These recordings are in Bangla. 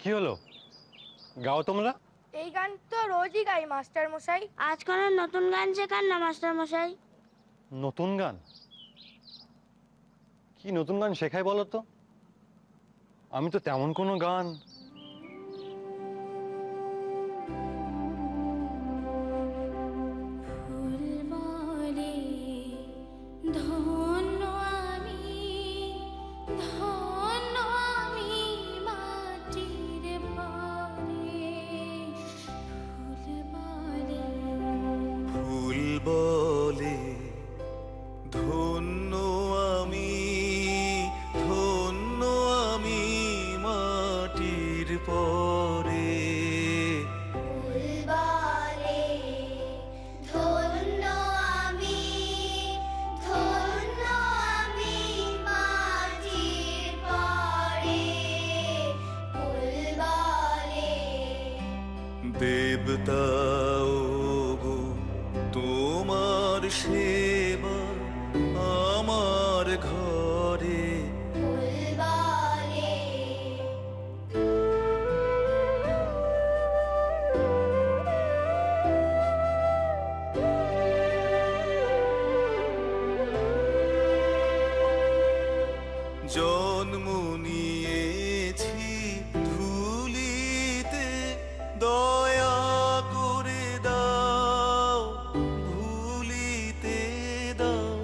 কি হলো, গাও তোমরা? এই গান তো রোজই গাই মাস্টার মশাই। আজ কোনো নতুন গান শেখান না মাস্টার মশাই। নতুন গান? কি নতুন গান শেখাই বলো তো? আমি তো তেমন কোনো গান। বলে ধন্য আমি, ধন্য আমি মাটির পরে। ধন্য আমি, ধন্য আমি মাটির পরে। দেবতাও গো তোমার সেবা আমার ঘরে। জন্ম নিয়েছি ধুলিতে, দয়া করে দাও ভুলিতে, দাও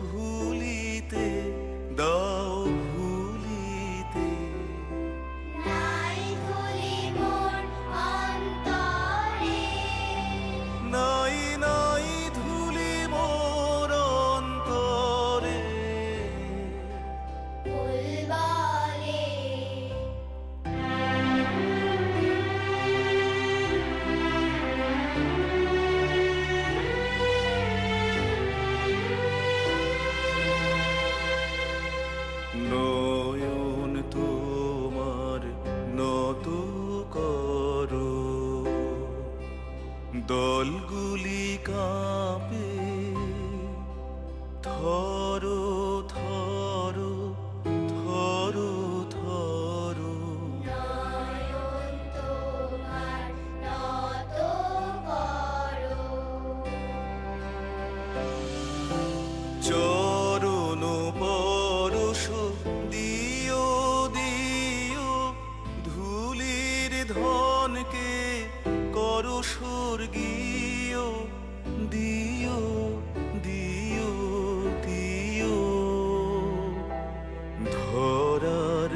ভুলিতে, দাও ভুলিতে। নাই ধুলি মোর অন্তরে, নাই নাই ধুলি মোর অন্তরে। নয়ন তোমার নত করো, দলগুলি কাঁপে থরো থরো থরো থরো। নয়ন তোমার নত করো, চরণ পরশ দিও দিও, ধুলির ধনকে করো স্বর্গীয়। দিও দিও দিও, ধরার